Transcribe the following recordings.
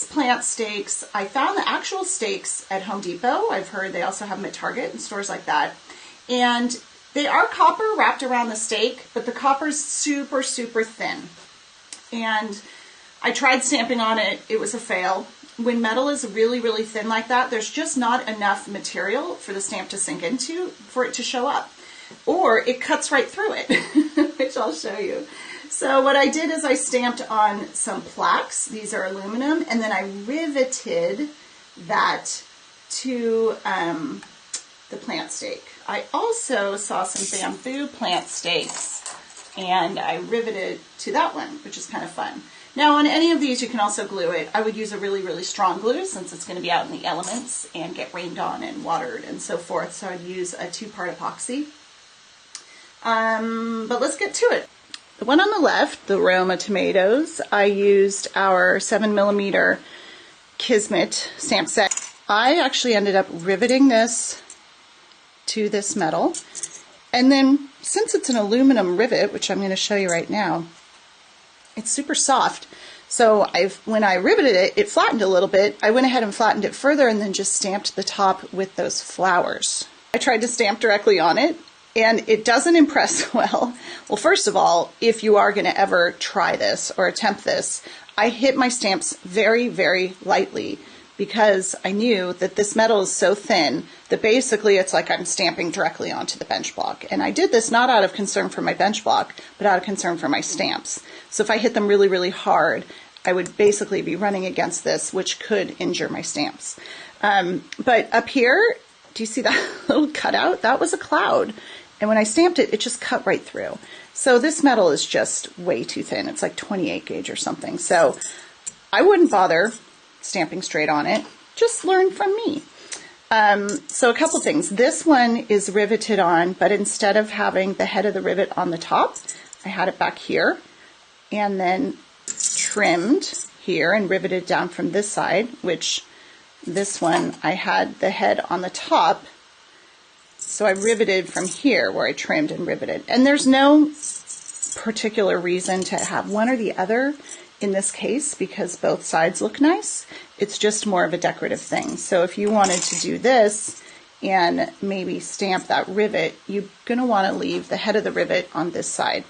plant stakes. I found the actual stakes at Home Depot. I've heard they also have them at Target and stores like that. And they are copper wrapped around the stake, but the copper's super, super thin. And I tried stamping on it. It was a fail. When metal is really, really thin like that, there's just not enough material for the stamp to sink into for it to show up. Or it cuts right through it, which I'll show you. So what I did is I stamped on some plaques. These are aluminum, and then I riveted that to the plant stake. I also saw some bamboo plant stakes, and I riveted to that one, which is kind of fun. Now on any of these you can also glue it. I would use a really, really strong glue since it's going to be out in the elements and get rained on and watered and so forth. So I'd use a 2-part epoxy. But let's get to it. The one on the left, the Roma tomatoes, I used our 7mm Kismet stamp set. I actually ended up riveting this to this metal. And then since it's an aluminum rivet, which I'm going to show you right now, it's super soft. So when I riveted it, it flattened a little bit. I went ahead and flattened it further and then just stamped the top with those flowers. I tried to stamp directly on it, and it doesn't impress well. Well, first of all, if you are going to ever try this or attempt this, I hit my stamps very, very lightly because I knew that this metal is so thin that basically it's like I'm stamping directly onto the bench block. And I did this not out of concern for my bench block, but out of concern for my stamps. So if I hit them really, really hard, I would basically be running against this, which could injure my stamps. But up here, do you see that little cutout? That was a cloud. And when I stamped it, it just cut right through. So this metal is just way too thin. It's like 28 gauge or something. So I wouldn't bother stamping straight on it. Just learn from me. So a couple things. This one is riveted on, but instead of having the head of the rivet on the top, I had it back here and then trimmed here and riveted down from this side, which this one I had the head on the top. So I riveted from here where I trimmed and riveted. And there's no particular reason to have one or the other in this case because both sides look nice. It's just more of a decorative thing. So if you wanted to do this and maybe stamp that rivet, you're going to want to leave the head of the rivet on this side.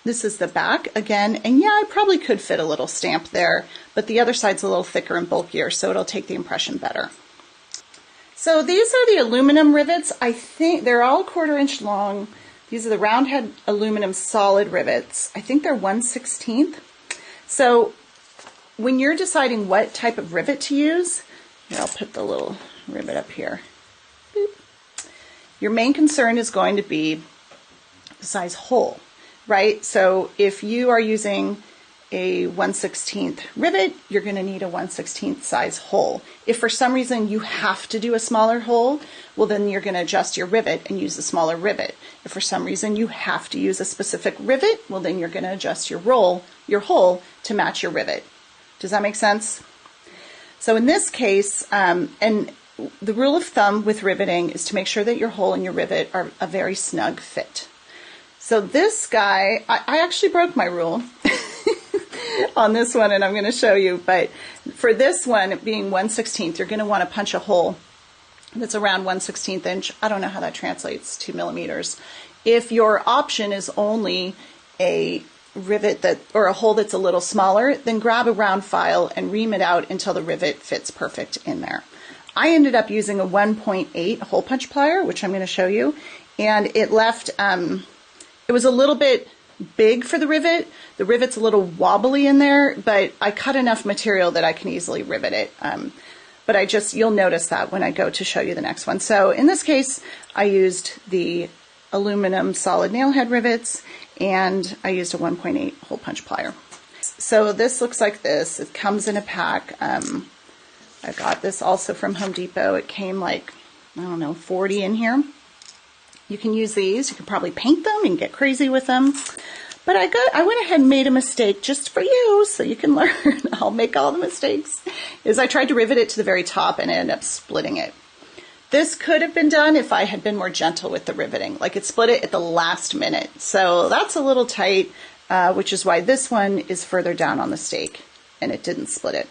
This is the back again, and yeah, I probably could fit a little stamp there, but the other side's a little thicker and bulkier, so it'll take the impression better. So these are the aluminum rivets. I think they're all 1/4 inch long. These are the round head aluminum solid rivets. I think they're 1/16. So when you're deciding what type of rivet to use, here, I'll put the little rivet up here. Boop. Your main concern is going to be the size hole, right? So if you are using a 1/16 rivet, you're going to need a 1/16 size hole. If for some reason you have to do a smaller hole, well then you're going to adjust your rivet and use a smaller rivet. If for some reason you have to use a specific rivet, well then you're going to adjust your hole to match your rivet. Does that make sense? So in this case, and the rule of thumb with riveting is to make sure that your hole and your rivet are a very snug fit. So this guy, I actually broke my rule on this one, and I'm going to show you, but for this one being 1/16, you're going to want to punch a hole that's around 1/16 inch. I don't know how that translates to millimeters. If your option is only a rivet or a hole that's a little smaller, then grab a round file and ream it out until the rivet fits perfect in there. I ended up using a 1.8 hole punch plier, which I'm going to show you, and it left, it was a little bit big for the rivet. The rivet's a little wobbly in there, but I cut enough material that I can easily rivet it. But you'll notice that when I go to show you the next one. So in this case, I used the aluminum solid nail head rivets, and I used a 1.8 hole punch plier. So this looks like this. It comes in a pack. I got this also from Home Depot. It came like, I don't know, 40 in here. You can use these. You can probably paint them and get crazy with them. But I went ahead and made a mistake just for you so you can learn. I'll make all the mistakes. I tried to rivet it to the very top and I ended up splitting it. This could have been done if I had been more gentle with the riveting. Like it split it at the last minute. So that's a little tight, which is why this one is further down on the stake. and it didn't split it.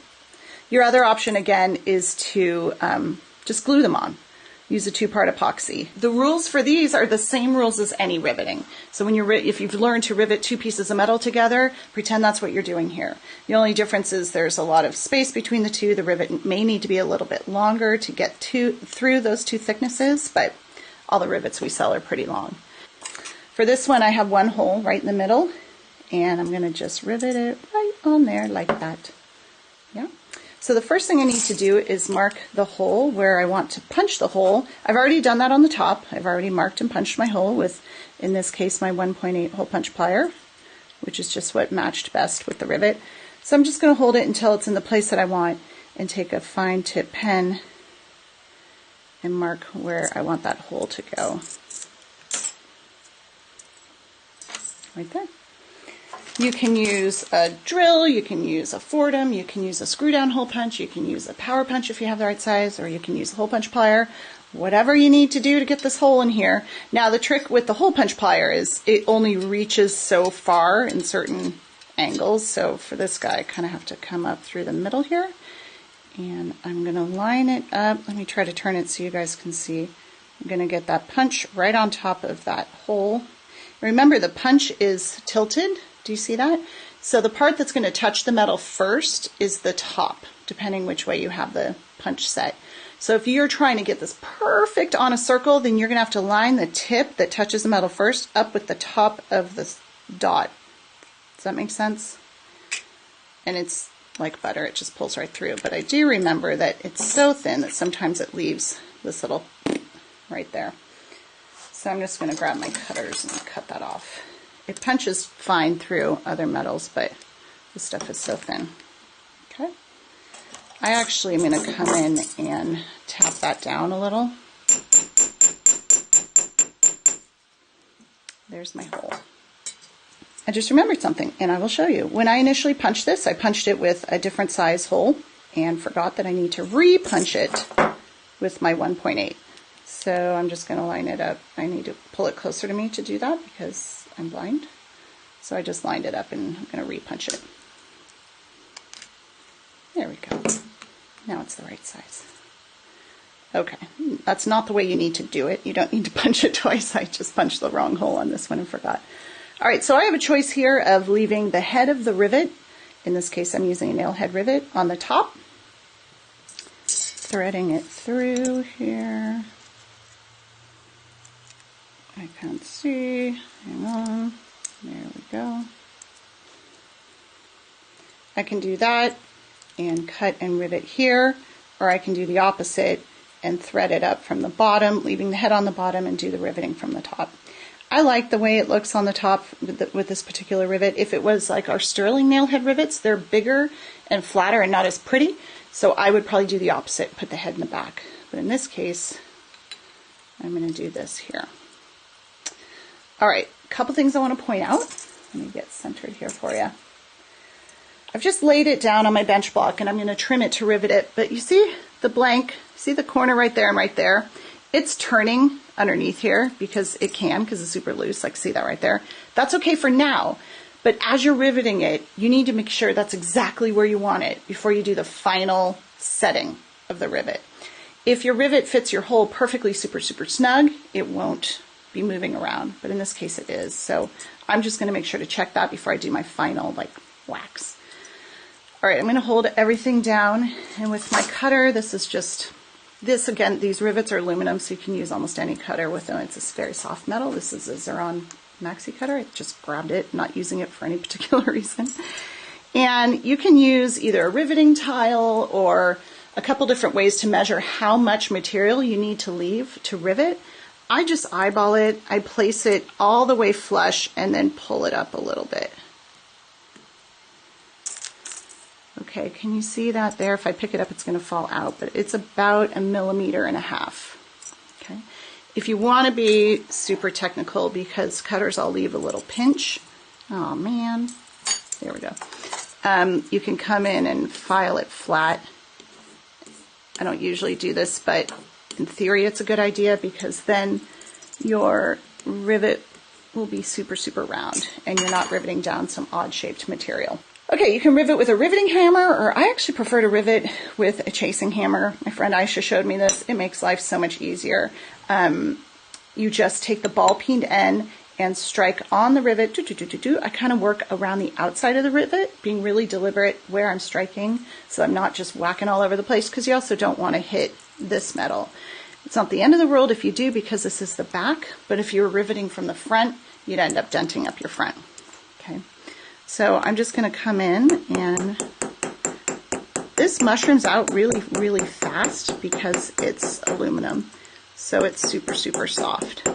Your other option, again, is to just glue them on. Use a 2-part epoxy. The rules for these are the same rules as any riveting. So when if you've learned to rivet 2 pieces of metal together, pretend that's what you're doing here. The only difference is there's a lot of space between the two. The rivet may need to be a little bit longer to get through those 2 thicknesses, but all the rivets we sell are pretty long. For this one, I have 1 hole right in the middle, and I'm going to just rivet it right on there like that. Yeah. So the first thing I need to do is mark the hole where I want to punch the hole. I've already done that on the top. I've already marked and punched my hole with, in this case, my 1.8 hole punch plier, which is just what matched best with the rivet. So I'm just going to hold it until it's in the place that I want and take a fine tip pen and mark where I want that hole to go. Right there. You can use a drill, you can use a Fordham, you can use a screw down hole punch, you can use a power punch if you have the right size, or you can use a hole punch plier. Whatever you need to do to get this hole in here. Now the trick with the hole punch plier is it only reaches so far in certain angles. So for this guy, I kind of have to come up through the middle here. And I'm going to line it up. Let me try to turn it so you guys can see. I'm going to get that punch right on top of that hole. Remember, the punch is tilted. Do you see that? So the part that's going to touch the metal first is the top, depending which way you have the punch set. So if you're trying to get this perfect on a circle, then you're going to have to line the tip that touches the metal first up with the top of the dot. Does that make sense? And it's like butter, it just pulls right through. But I do remember that it's so thin that sometimes it leaves this little right there. So I'm just going to grab my cutters and cut that off. It punches fine through other metals, but this stuff is so thin. Okay. I actually am going to come in and tap that down a little. There's my hole. I just remembered something, and I will show you. When I initially punched this, I punched it with a different size hole and forgot that I need to re-punch it with my 1.8. So I'm just going to line it up. I need to pull it closer to me to do that because I'm blind. So I just lined it up and I'm going to re-punch it. There we go. Now it's the right size. Okay, that's not the way you need to do it. You don't need to punch it twice. I just punched the wrong hole on this one and forgot. All right, so I have a choice here of leaving the head of the rivet, in this case I'm using a nail head rivet, on the top, threading it through here. I can't see. Hang on. There we go. I can do that and cut and rivet here, or I can do the opposite and thread it up from the bottom, leaving the head on the bottom, and do the riveting from the top. I like the way it looks on the top with this particular rivet. If it was like our sterling nail head rivets, they're bigger and flatter and not as pretty, so I would probably do the opposite, put the head in the back. But in this case, I'm going to do this here. All right, a couple things I want to point out. Let me get centered here for you. I've just laid it down on my bench block and I'm going to trim it to rivet it, but you see the blank, see the corner right there and right there? It's turning underneath here because it can, because it's super loose, like see that right there? That's okay for now, but as you're riveting it, you need to make sure that's exactly where you want it before you do the final setting of the rivet. If your rivet fits your hole perfectly super snug, it won't be moving around, but in this case it is. So I'm just going to make sure to check that before I do my final like wax. All right, I'm going to hold everything down, and with my cutter, this is just, this again, these rivets are aluminum, so you can use almost any cutter with them. It's this very soft metal. This is a Xeron Maxi cutter. I just grabbed it, not using it for any particular reason. And you can use either a riveting tile or a couple different ways to measure how much material you need to leave to rivet. I just eyeball it, I place it all the way flush and then pull it up a little bit. Okay, can you see that there? If I pick it up, it's going to fall out, but it's about 1.5 millimeters. Okay. If you want to be super technical, because cutters all leave a little pinch. Oh man, there we go. You can come in and file it flat. I don't usually do this, but in theory it's a good idea because then your rivet will be super round and you're not riveting down some odd shaped material. Okay, you can rivet with a riveting hammer, or I actually prefer to rivet with a chasing hammer. My friend Aisha showed me this. It makes life so much easier. You just take the ball-peened end and strike on the rivet. I kind of work around the outside of the rivet, being really deliberate where I'm striking, so I'm not just whacking all over the place, because you also don't want to hit this metal. It's not the end of the world if you do, because this is the back, but if you were riveting from the front, you'd end up denting up your front. Okay, so I'm just going to come in, and this mushrooms out really, really fast because it's aluminum, so it's super, super soft.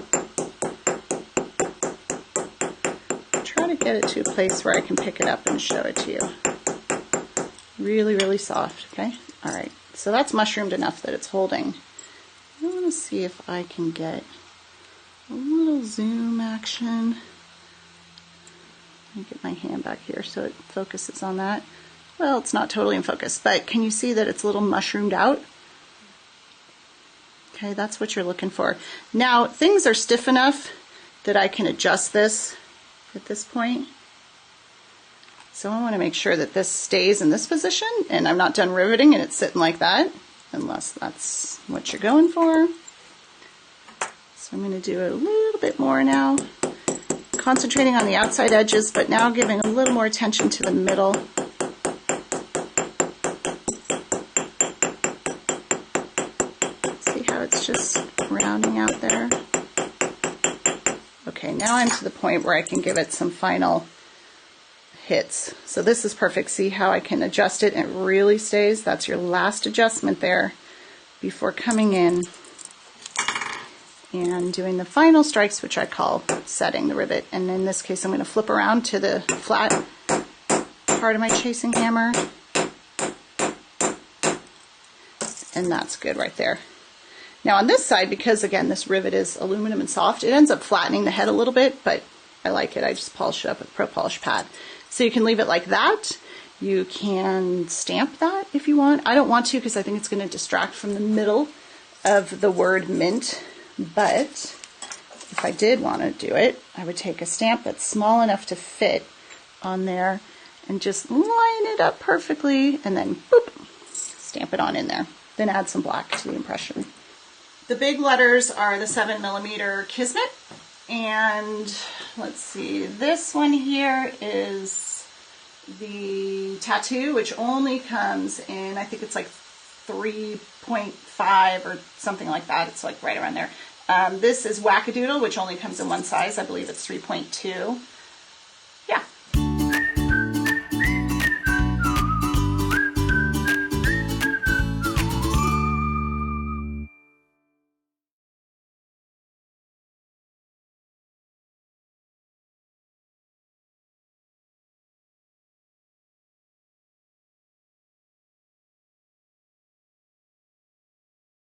Try to get it to a place where I can pick it up and show it to you. Really, really soft, okay? All right, so that's mushroomed enough that it's holding. I want to see if I can get a little zoom action. Let me get my hand back here so it focuses on that. Well, it's not totally in focus, but can you see that it's a little mushroomed out? Okay, that's what you're looking for. Now, things are stiff enough that I can adjust this at this point. So I want to make sure that this stays in this position and I'm not done riveting and it's sitting like that, unless that's what you're going for. So I'm going to do it a little bit more now, concentrating on the outside edges, but now giving a little more attention to the middle. See how it's just rounding out there? Okay, now I'm to the point where I can give it some final hits. So this is perfect. See how I can adjust it and it really stays? That's your last adjustment there before coming in and doing the final strikes, which I call setting the rivet. And in this case, I'm going to flip around to the flat part of my chasing hammer. And that's good right there. Now on this side, because again, this rivet is aluminum and soft, it ends up flattening the head a little bit, but I like it. I just polish it up with a Pro Polish pad. So you can leave it like that. You can stamp that if you want. I don't want to because I think it's going to distract from the middle of the word mint. But if I did want to do it, I would take a stamp that's small enough to fit on there and just line it up perfectly and then boop, stamp it on in there. Then add some black to the impression. The big letters are the 7mm Kismet. And let's see, this one here is the tattoo, which only comes in, I think it's like 3.5 or something like that. It's like right around there. This is Wackadoodle, which only comes in one size. I believe it's 3.2.